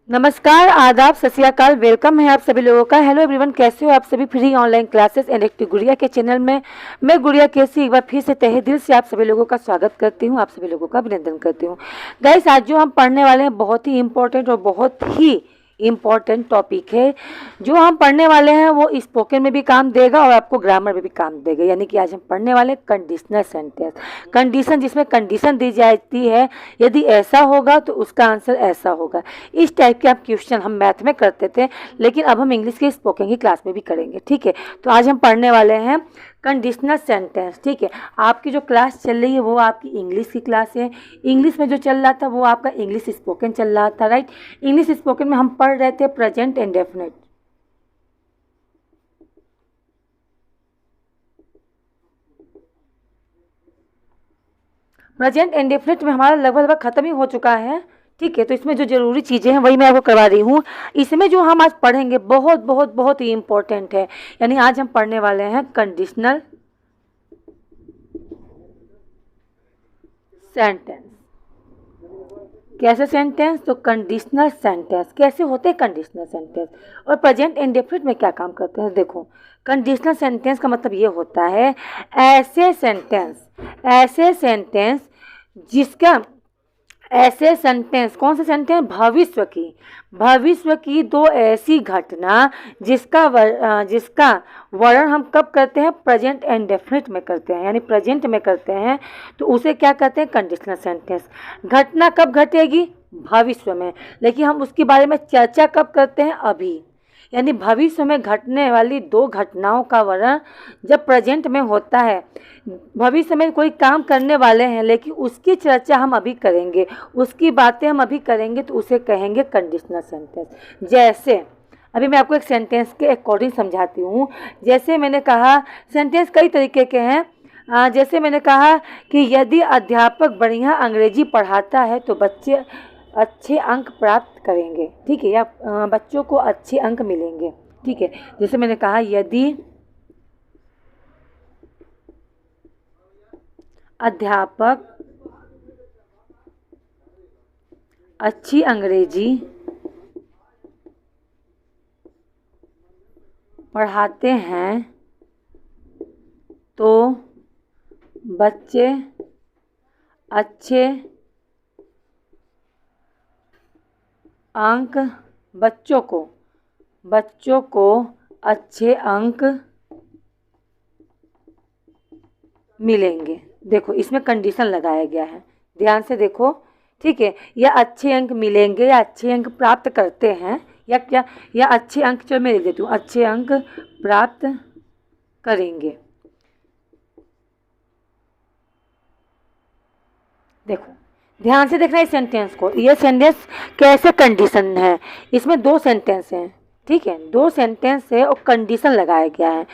नमस्कार, आदाब, सत श्री अकाल। वेलकम है आप सभी लोगों का। हेलो एवरीवन, कैसे हो आप सभी। Free online classes and active गुड़िया के चैनल में मैं गुड़िया केसी एक बार फिर से तहे दिल से आप सभी लोगों का स्वागत करती हूं, आप सभी लोगों का अभिनंदन करती हूं। गाइस, आज जो हम पढ़ने वाले हैं बहुत ही इम्पोर्टेंट और बहुत ही इम्पॉर्टेंट टॉपिक है। जो हम पढ़ने वाले हैं वो स्पोकन में भी काम देगा और आपको ग्रामर में भी काम देगा। यानी कि आज हम पढ़ने वाले कंडीशनल सेंटेंस। कंडीशन, जिसमें कंडीशन दी जाती है, यदि ऐसा होगा तो उसका आंसर ऐसा होगा। इस टाइप के आप क्वेश्चन हम मैथ में करते थे, लेकिन अब हम इंग्लिश के स्पोकन की क्लास में भी करेंगे। ठीक है, तो आज हम पढ़ने वाले हैं कंडीशनल सेंटेंस। ठीक है, आपकी जो क्लास चल रही है वो आपकी इंग्लिश की क्लास है। इंग्लिश में जो चल रहा था वो आपका इंग्लिश स्पोकन चल रहा था, राइट। इंग्लिश स्पोकन में हम पढ़ रहे थे प्रेजेंट इंडेफिनिट। प्रेजेंट इंडेफिनिट में हमारा लगभग खत्म ही हो चुका है। ठीक है, तो इसमें जो जरूरी चीज़ें हैं वही मैं आपको करवा रही हूँ। इसमें जो हम आज पढ़ेंगे बहुत बहुत बहुत ही इम्पोर्टेंट है। यानी आज हम पढ़ने वाले हैं कंडीशनल सेंटेंस। कैसे सेंटेंस? तो कंडीशनल सेंटेंस कैसे होते हैं कंडीशनल सेंटेंस, और प्रेजेंट इंडेफिनिट में क्या काम करते हैं। देखो, कंडीशनल सेंटेंस का मतलब ये होता है ऐसे सेंटेंस जिसका ऐसे सेंटेंस, कौन से सेंटेंस? भविष्य की दो ऐसी घटना जिसका वर्णन हम कब करते हैं? प्रेजेंट इंडेफिनिट में करते हैं, यानी प्रेजेंट में करते हैं, तो उसे क्या कहते हैं? Conditional sentence. घटना कब घटेगी? भविष्य में, लेकिन हम उसके बारे में चर्चा कब करते हैं? अभी। यानी भविष्य में घटने वाली दो घटनाओं का वर्णन जब प्रेजेंट में होता है, भविष्य में कोई काम करने वाले हैं लेकिन उसकी चर्चा हम अभी करेंगे, उसकी बातें हम अभी करेंगे, तो उसे कहेंगे कंडीशनल सेंटेंस। जैसे अभी मैं आपको एक सेंटेंस के अकॉर्डिंग समझाती हूँ। जैसे मैंने कहा, सेंटेंस कई तरीके के हैं। जैसे मैंने कहा कि यदि अध्यापक बढ़िया अंग्रेजी पढ़ाता है तो बच्चे अच्छे अंक प्राप्त करेंगे। ठीक है, या बच्चों को अच्छे अंक मिलेंगे। ठीक है, जैसे मैंने कहा यदि अध्यापक अच्छी अंग्रेजी पढ़ाते हैं तो बच्चे अच्छे अंक बच्चों को अच्छे अंक मिलेंगे। देखो, इसमें कंडीशन लगाया गया है, ध्यान से देखो। ठीक है, या अच्छे अंक मिलेंगे या अच्छे अंक प्राप्त करते हैं, या क्या, या अच्छे अंक, चलो मैं लिख देती हूँ, अच्छे अंक प्राप्त करेंगे। देखो, ध्यान से देखना इस सेंटेंस को। ये सेंटेंस कैसे कंडीशन है? इसमें दो सेंटेंस हैं। ठीक है, दो सेंटेंस है और कंडीशन लगाया गया है।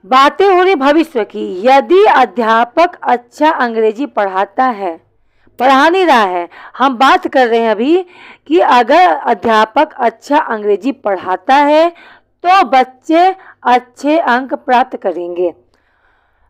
बातें हो रही भविष्य की। यदि अध्यापक अच्छा अंग्रेजी पढ़ा नहीं रहा है, हम बात कर रहे हैं अभी कि अगर अध्यापक अच्छा अंग्रेजी पढ़ाता है तो बच्चे अच्छे अंक प्राप्त करेंगे।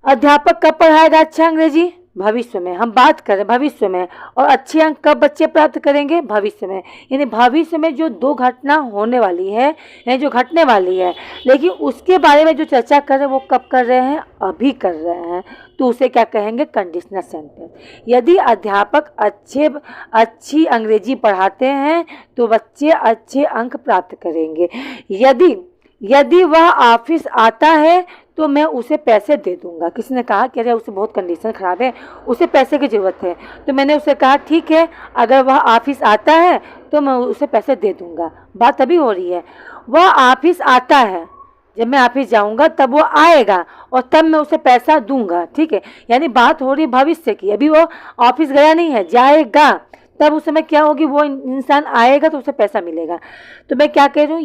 अध्यापक कब पढ़ाएगा अच्छा अंग्रेजी? भविष्य में। हम बात करें भविष्य में, और अच्छे अंक कब बच्चे प्राप्त करेंगे? भविष्य में। यानी भविष्य में जो दो घटना होने वाली है, यानी जो घटने वाली है, लेकिन उसके बारे में जो चर्चा कर रहे हैं वो कब कर रहे हैं? अभी कर रहे हैं, तो उसे क्या कहेंगे? Conditional sentence. यदि अध्यापक अच्छी अंग्रेजी पढ़ाते हैं तो बच्चे अच्छे अंक प्राप्त करेंगे। यदि वह ऑफिस आता है तो मैं उसे पैसे दे दूंगा। किसी ने कहा कि अरे उसे बहुत कंडीशन ख़राब है, उसे पैसे की ज़रूरत है, तो मैंने उसे कहा ठीक है, अगर वह ऑफिस आता है तो मैं उसे पैसे दे दूंगा। बात अभी हो रही है, वह ऑफिस आता है, जब मैं ऑफिस जाऊंगा तब वो आएगा और तब मैं उसे पैसा दूंगा। ठीक है, यानी बात हो रही भविष्य की। अभी वो ऑफिस गया नहीं है, जाएगा, तब उस समय क्या होगी? वो इंसान आएगा तो उसे पैसा मिलेगा। तो मैं क्या कह रही हूँ,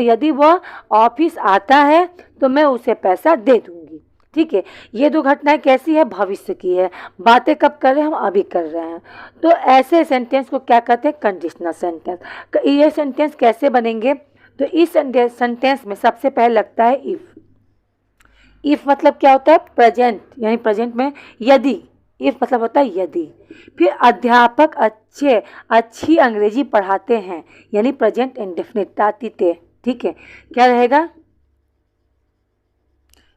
यदि वह ऑफिस आता है तो मैं उसे पैसा दे दूंगी। ठीक है, ये दो घटनाएं कैसी है? भविष्य की है। बातें कब कर रहे हैं? हम अभी कर रहे हैं। तो ऐसे सेंटेंस को क्या कहते हैं? Conditional sentence. ये सेंटेंस कैसे बनेंगे? तो इस सेंटेंस में सबसे पहले लगता है इफ। इफ मतलब क्या होता है? प्रेजेंट, यानी प्रेजेंट में यदि इफ मतलब होता है यदि। फिर अध्यापक अच्छी अंग्रेजी पढ़ाते हैं, यानी प्रेजेंट इंडेफिनिट तातीते। ठीक है, क्या रहेगा,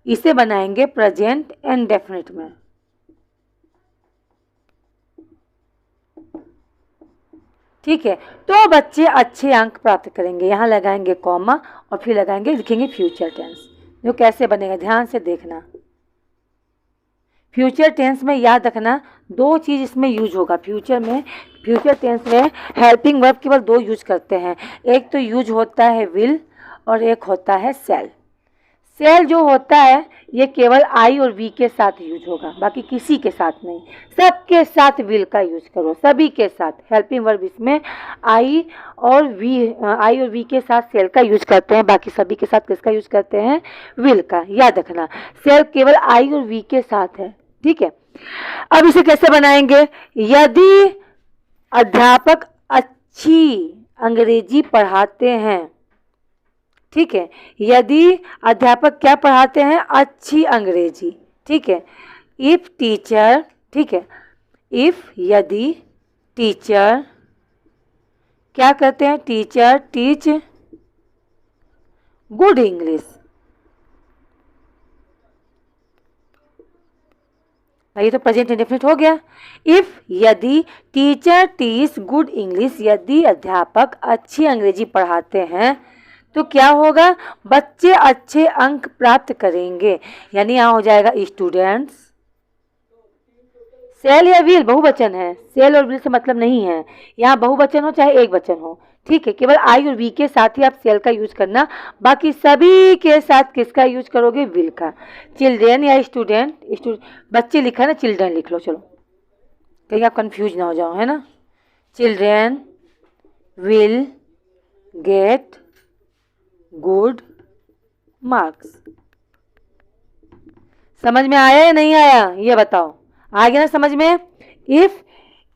इसे बनाएंगे प्रेजेंट इंडेफिनिट में। ठीक है, तो बच्चे अच्छे अंक प्राप्त करेंगे, यहाँ लगाएंगे कॉमा और फिर लगाएंगे, लिखेंगे फ्यूचर टेंस। जो कैसे बनेगा ध्यान से देखना। फ्यूचर टेंस में याद रखना दो चीज़ इसमें यूज होगा। फ्यूचर टेंस में हेल्पिंग वर्ब केवल दो यूज करते हैं, एक तो यूज होता है विल और एक होता है सेल। सेल जो होता है ये केवल आई और वी के साथ यूज होगा, बाकी किसी के साथ नहीं। सबके साथ विल का यूज करो, सभी के साथ। हेल्पिंग वर्ब इसमें आई और वी के साथ सेल का यूज करते हैं, बाकी सभी के साथ किसका यूज करते हैं, विल का। याद रखना सेल केवल आई और वी के साथ है। ठीक है, अब इसे कैसे बनाएंगे, यदि अध्यापक अच्छी अंग्रेजी पढ़ाते हैं। ठीक है, यदि अध्यापक क्या पढ़ाते हैं, अच्छी अंग्रेजी। ठीक है, इफ टीचर, ठीक है, इफ यदि टीचर क्या करते हैं, टीचर टीच गुड इंग्लिश। ये तो प्रेजेंट इंडेफिनिट हो गया। इफ यदि टीचर टीच गुड इंग्लिश, यदि अध्यापक अच्छी अंग्रेजी पढ़ाते हैं तो क्या होगा, बच्चे अच्छे अंक प्राप्त करेंगे, यानी यहाँ हो जाएगा स्टूडेंट्स। सेल या विल बहुवचन है, सेल और विल से मतलब नहीं है, यहाँ बहुवचन हो चाहे एक वचन हो। ठीक है, केवल आई और वी के साथ ही आप सेल का यूज करना, बाकी सभी के साथ किसका यूज करोगे, विल का। चिल्ड्रेन या स्टूडेंट, बच्चे लिखा ना, चिल्ड्रेन लिख लो, चलो कहीं आप कंफ्यूज ना हो जाओ, है ना। Children will get good marks. समझ में आया या नहीं आया ये बताओ, आ गया ना समझ में।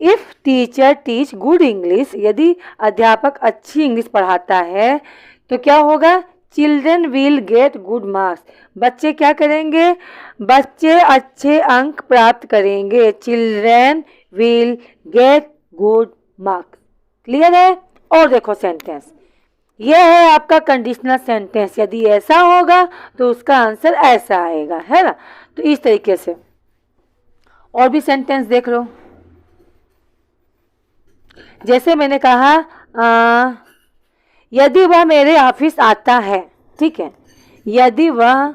If teacher teach good English, यदि अध्यापक अच्छी इंग्लिश पढ़ाता है तो क्या होगा, children will get good marks. बच्चे क्या करेंगे, बच्चे अच्छे अंक प्राप्त करेंगे। Children will get good marks. Clear है। और देखो सेंटेंस, यह है आपका कंडीशनल सेंटेंस। यदि ऐसा होगा तो उसका आंसर ऐसा आएगा, है ना। तो इस तरीके से और भी सेंटेंस देख लो। जैसे मैंने कहा यदि वह मेरे ऑफिस आता है। ठीक है, यदि वह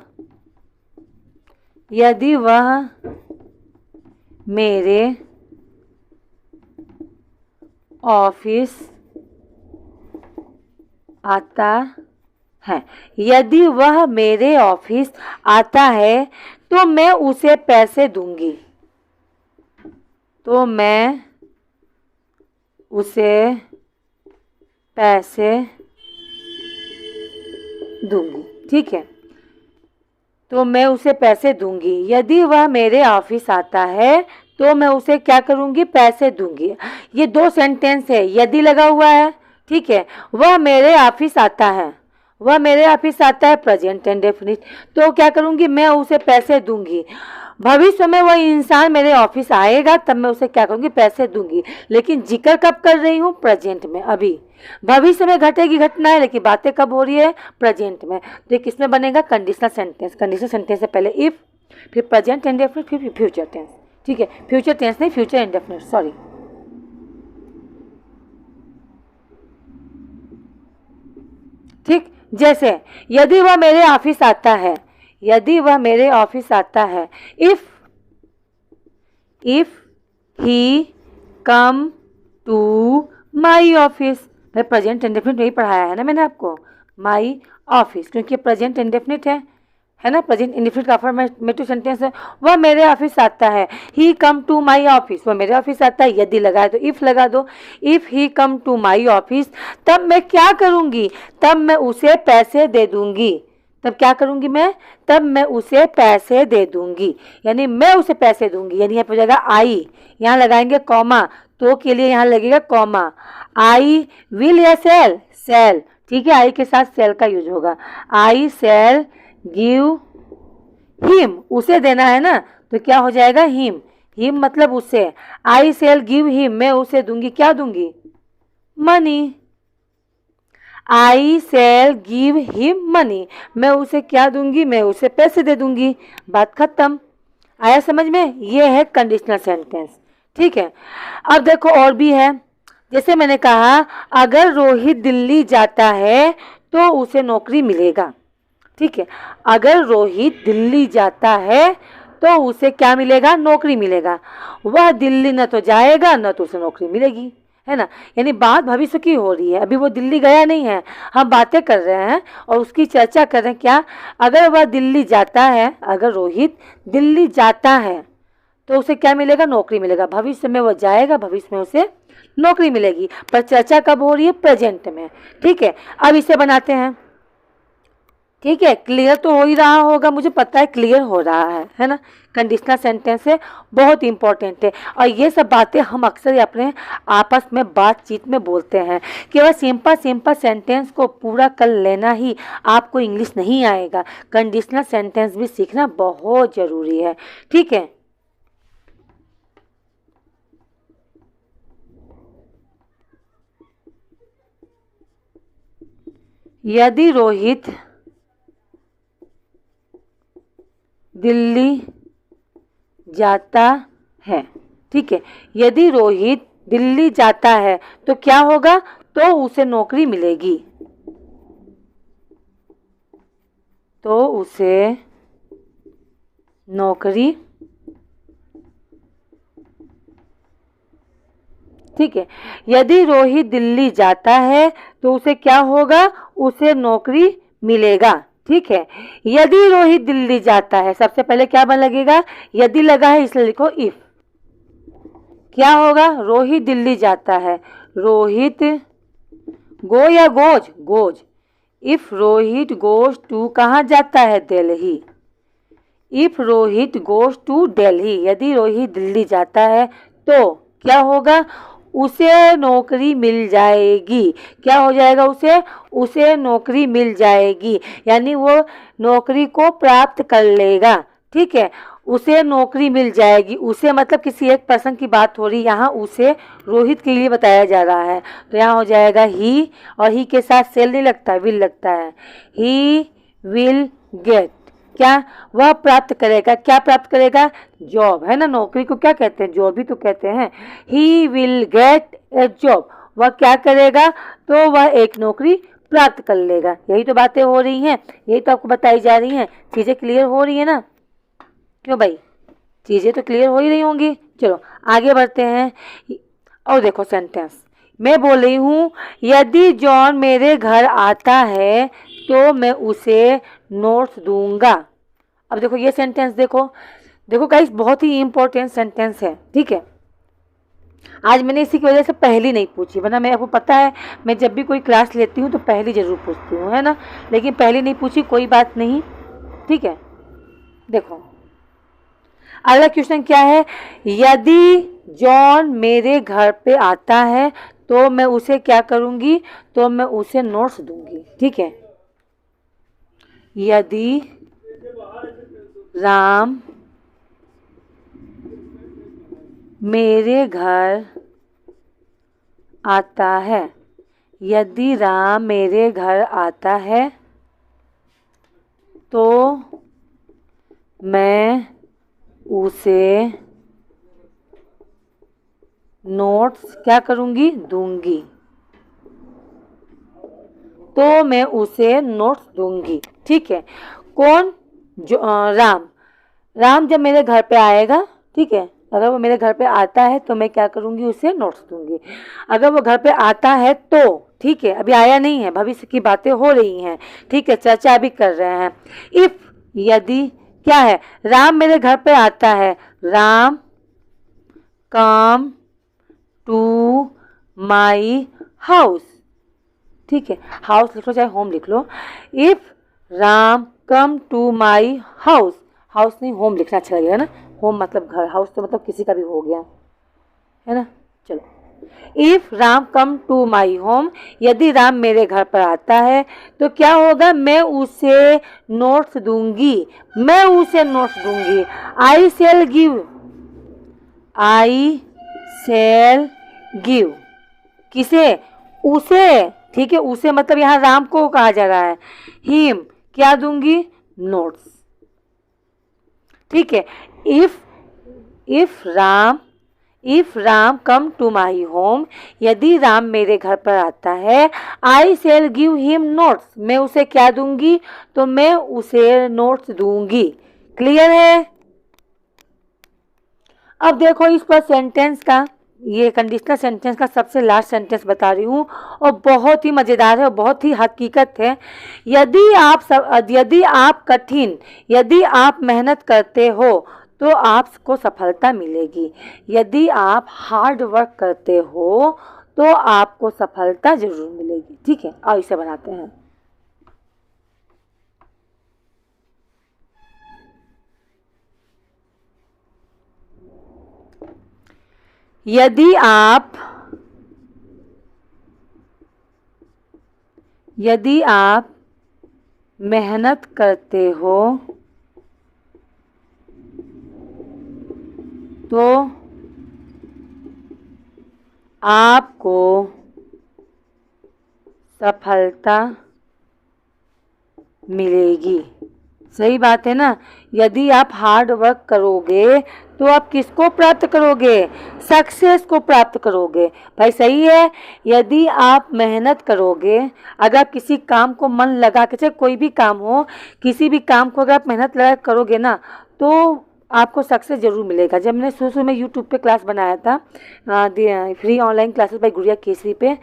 मेरे ऑफिस आता है, यदि वह मेरे ऑफिस आता है तो मैं उसे पैसे दूंगी, तो मैं उसे पैसे दूंगी। ठीक है, तो मैं उसे पैसे दूंगी। यदि वह मेरे ऑफिस आता है तो मैं उसे क्या करूंगी, पैसे दूंगी। ये दो सेंटेंस है, यदि लगा हुआ है। ठीक है, वह मेरे ऑफिस आता है, वह मेरे ऑफिस आता है प्रेजेंट इंडेफिनिट, तो क्या करूंगी, मैं उसे पैसे दूंगी। भविष्य में वह इंसान मेरे ऑफिस आएगा तब मैं उसे क्या करूंगी, पैसे दूंगी। लेकिन जिक्र कब कर रही हूँ, प्रेजेंट में। अभी भविष्य में घटेगी घटना है, लेकिन बातें कब हो रही है, प्रेजेंट में। तो किसमें बनेगा, कंडीशनल सेंटेंस। कंडीशनल सेंटेंस से पहले इफ, फिर प्रेजेंट इंडेफिनिट, फिर फ्यूचर टेंस। ठीक है, फ्यूचर टेंस नहीं, फ्यूचर इंडेफिनिट, सॉरी। ठीक, जैसे यदि वह मेरे ऑफिस आता है, यदि वह मेरे ऑफिस आता है। If he come to my office. भाई प्रेजेंट इंडेफिनिट नहीं पढ़ाया है ना मैंने आपको, माई ऑफिस, क्योंकि प्रेजेंट इंडेफिनिट है ना। प्रेजेंट इंडेफिनिट का अफर्मेटिव सेंटेंस है। वह मेरे ऑफिस आता है, ही कम टू माई ऑफिस, वह मेरे ऑफिस आता है। यदि लगाए तो इफ लगा दो। If he come to my office, तब मैं क्या करूंगी, तब मैं उसे पैसे दे दूंगी। तब क्या करूंगी मैं, तब मैं उसे पैसे दे दूंगी, यानी मैं उसे पैसे दूंगी। यानी यहाँ पे हो जाएगा आई, यहाँ लगाएंगे कॉमा, तो के लिए यहाँ लगेगा कॉमा। आई विल या सेल, सेल। ठीक है, आई के साथ सेल का यूज होगा। आई सेल गिव हिम, उसे देना है ना, तो क्या हो जाएगा, हिम। हिम मतलब उसे, आई सेल गिव हिम, मैं उसे दूंगी, क्या दूंगी, मनी। आई सेल गिव हिम मनी, मैं उसे क्या दूंगी, मैं उसे पैसे दे दूंगी, बात खत्म। आया समझ में, ये है कंडीशनल सेंटेंस। ठीक है, अब देखो और भी है, जैसे मैंने कहा अगर रोहित दिल्ली जाता है तो उसे नौकरी मिलेगा। ठीक है, अगर रोहित दिल्ली जाता है तो उसे क्या मिलेगा, नौकरी मिलेगा। वह दिल्ली न तो जाएगा न तो उसे नौकरी मिलेगी, है ना। यानी बात भविष्य की हो रही है, अभी वो दिल्ली गया नहीं है, हम बातें कर रहे हैं और उसकी चर्चा कर रहे हैं। क्या, अगर वह दिल्ली जाता है, अगर रोहित दिल्ली जाता है तो उसे क्या मिलेगा, नौकरी मिलेगा। भविष्य में वो जाएगा, भविष्य में उसे नौकरी मिलेगी, पर चर्चा कब हो रही है, प्रेजेंट में। ठीक है, अब इसे बनाते हैं। ठीक है, क्लियर तो हो ही रहा होगा, मुझे पता है क्लियर हो रहा है ना। कंडीशनल सेंटेंस है, बहुत इंपॉर्टेंट है, और ये सब बातें हम अक्सर अपने आपस में बातचीत में बोलते हैं। केवल सिंपल सेंटेंस को पूरा कर लेना ही आपको इंग्लिश नहीं आएगा, कंडीशनल सेंटेंस भी सीखना बहुत ज़रूरी है। ठीक है, यदि रोहित दिल्ली जाता है, ठीक है, यदि रोहित दिल्ली जाता है तो क्या होगा, तो उसे नौकरी मिलेगी, तो उसे नौकरी, ठीक है, यदि रोहित दिल्ली जाता है तो उसे क्या होगा, उसे नौकरी मिलेगा। ठीक है, यदि रोहित दिल्ली जाता है, सबसे पहले क्या बन लगेगा, यदि लगा है इसलिए लिखो इफ। क्या होगा, रोहित दिल्ली जाता है, रोहित गो या goes, goes, if Rohit goes to, कहाँ जाता है, Delhi, if Rohit goes to Delhi, यदि रोहित दिल्ली जाता है तो क्या होगा, उसे नौकरी मिल जाएगी। क्या हो जाएगा, उसे नौकरी मिल जाएगी, यानी वो नौकरी को प्राप्त कर लेगा। ठीक है, उसे नौकरी मिल जाएगी, उसे मतलब किसी एक पर्सन की बात हो रही, यहाँ उसे रोहित के लिए बताया जा रहा है, तो यहाँ हो जाएगा ही, और ही के साथ सेल नहीं लगता, विल लगता है, ही विल गेट, क्या, वह प्राप्त करेगा, क्या प्राप्त करेगा, जॉब, है ना। नौकरी को क्या कहते हैं, जॉब ही तो कहते हैं। He will get A job, वह क्या करेगा, तो वह एक नौकरी प्राप्त कर लेगा। यही तो बातें हो रही हैं, यही तो आपको बताई जा रही हैं, चीज़ें क्लियर हो रही है ना, क्यों भाई, चीज़ें तो क्लियर हो ही रही होंगी। चलो आगे बढ़ते हैं, और देखो सेंटेंस मैं बोल रही हूँ, यदि जॉन मेरे घर आता है तो मैं उसे नोट्स दूंगा। अब देखो ये सेंटेंस देखो, देखो गाइस बहुत ही इंपॉर्टेंट सेंटेंस है। ठीक है, आज मैंने इसी की वजह से पहली नहीं पूछी, वरना मैं, आपको पता है मैं जब भी कोई क्लास लेती हूँ तो पहली जरूर पूछती हूँ, है ना, लेकिन पहली नहीं पूछी, कोई बात नहीं। ठीक है, देखो अगला क्वेश्चन क्या है, यदि जॉन मेरे घर पे आता है तो मैं उसे क्या करूँगी, तो मैं उसे नोट्स दूंगी। ठीक है, यदि राम मेरे घर आता है, यदि राम मेरे घर आता है तो मैं उसे नोट्स क्या करूँगी, दूंगी, तो मैं उसे नोट्स दूंगी। ठीक है, कौन, जो राम जब मेरे घर पे आएगा, ठीक है, अगर वो मेरे घर पे आता है तो मैं क्या करूँगी, उसे नोट्स दूंगी। अगर वो घर पे आता है तो, ठीक है, अभी आया नहीं है, भविष्य की बातें हो रही हैं। ठीक है, चर्चा अभी कर रहे हैं। इफ, यदि क्या है, राम मेरे घर पे आता है, Ram come to my house. ठीक है, हाउस लिख लो चाहे होम लिख लो। If Ram come to my house, house नहीं होम लिखना अच्छा लगेगा ना, होम मतलब घर, हाउस तो मतलब किसी का भी हो गया, है ना। चलो, if Ram come to my home, यदि राम मेरे घर पर आता है तो क्या होगा, मैं उसे नोट्स दूंगी, मैं उसे नोट्स दूंगी। I sell give, I shall give, किसे? उसे, ठीक है, उसे मतलब यहाँ राम को कहा जा रहा है। हिम क्या दूंगी? नोट्स, ठीक है। If Ram come to my home, यदि राम मेरे घर पर आता है, I shall give him notes, मैं उसे क्या दूंगी? तो मैं उसे नोट्स दूंगी। क्लियर है? अब देखो इस पर सेंटेंस का, ये कंडीशनल सेंटेंस का सबसे लास्ट सेंटेंस बता रही हूँ और बहुत ही मज़ेदार है और बहुत ही हकीकत है। यदि आप मेहनत करते हो तो आपको सफलता मिलेगी। यदि आप हार्ड वर्क करते हो तो आपको सफलता जरूर मिलेगी। ठीक है, आओ इसे बनाते हैं। यदि आप मेहनत करते हो तो आपको सफलता मिलेगी। सही बात है ना? यदि आप हार्ड वर्क करोगे तो आप किसको प्राप्त करोगे? सक्सेस को प्राप्त करोगे। भाई सही है। यदि आप मेहनत करोगे, अगर आप किसी काम को मन लगा के, चाहे कोई भी काम हो, किसी भी काम को अगर आप मेहनत लगा करोगे ना तो आपको सक्सेस जरूर मिलेगा। जब मैंने शुरू में यूट्यूब पे क्लास बनाया था, फ्री ऑनलाइन क्लासेस बाय गुड़िया केसरी पे,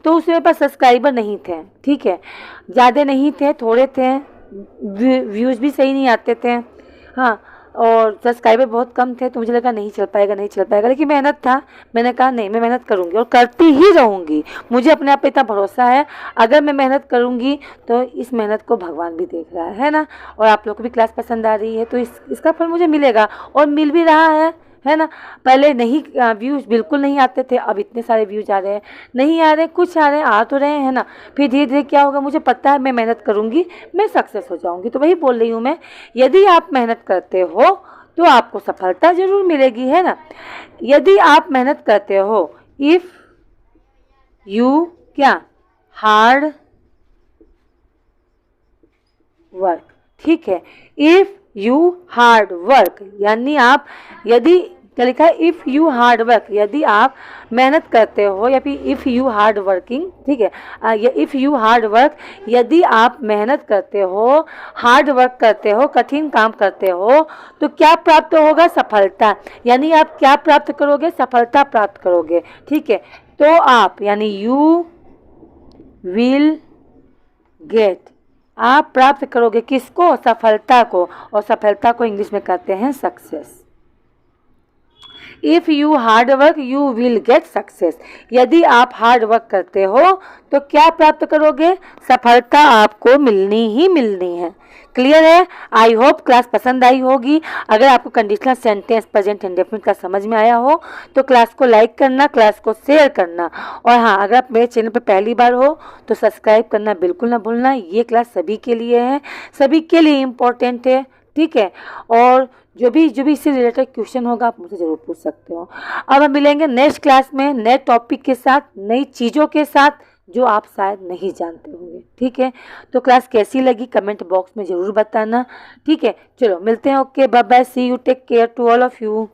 तो उसमें मेरे पास सब्सक्राइबर नहीं थे। ठीक है, ज़्यादा नहीं थे, थोड़े थे, व्यूज़ भी सही नहीं आते थे, हाँ, और सब्सक्राइबर बहुत कम थे। तो मुझे लगा नहीं चल पाएगा, लेकिन मेहनत था। मैंने कहा नहीं, मैं मेहनत करूँगी और करती ही रहूँगी। मुझे अपने आप पे इतना भरोसा है, अगर मैं मेहनत करूँगी तो इस मेहनत को भगवान भी देख रहा है ना। और आप लोग को भी क्लास पसंद आ रही है तो इसका फल मुझे मिलेगा और मिल भी रहा है ना। पहले नहीं, व्यूज़ बिल्कुल नहीं आते थे, अब इतने सारे व्यूज़ आ रहे हैं। नहीं आ रहे, कुछ आ रहे हैं, आ तो रहे हैं ना। फिर धीरे धीरे क्या होगा, मुझे पता है, मैं मेहनत करूँगी, मैं सक्सेस हो जाऊँगी। तो वही बोल रही हूँ मैं, यदि आप मेहनत करते हो तो आपको सफलता ज़रूर मिलेगी, है ना। यदि आप मेहनत करते हो, इफ़ यू क्या, हार्ड वर्क, ठीक है। इफ़ यू हार्ड वर्क, यानी आप, यदि क्या लिखा है, इफ़ यू हार्ड वर्क, यदि आप मेहनत करते हो, या फिर इफ़ यू हार्ड वर्किंग, ठीक है, इफ़ यू हार्ड वर्क, यदि आप मेहनत करते हो, हार्ड वर्क करते हो, कठिन काम करते हो, तो क्या प्राप्त होगा? सफलता। यानी आप क्या प्राप्त करोगे? सफलता प्राप्त करोगे। ठीक है, तो आप, यानी यू विल गेट, आप प्राप्त करोगे किसको? सफलता को। और सफलता को इंग्लिश में कहते हैं success. If you hard work you will get success. यदि आप हार्ड वर्क करते हो तो क्या प्राप्त करोगे? सफलता आपको मिलनी ही मिलनी है। क्लियर है? आई होप क्लास पसंद आई होगी। अगर आपको कंडीशनल सेंटेंस प्रेजेंट इंडेफिनिट का समझ में आया हो तो क्लास को लाइक करना, क्लास को शेयर करना, और हाँ, अगर आप मेरे चैनल पर पहली बार हो तो सब्सक्राइब करना बिल्कुल ना भूलना। ये क्लास सभी के लिए है, सभी के लिए इम्पोर्टेंट है। ठीक है, और जो भी इससे रिलेटेड क्वेश्चन होगा आप मुझसे ज़रूर पूछ सकते हो। अब हम मिलेंगे नेक्स्ट क्लास में नए टॉपिक के साथ, नई चीज़ों के साथ जो आप शायद नहीं जानते होंगे। ठीक है, तो क्लास कैसी लगी कमेंट बॉक्स में ज़रूर बताना। ठीक है, चलो मिलते हैं। Okay, bye bye, see you, take care to all of you.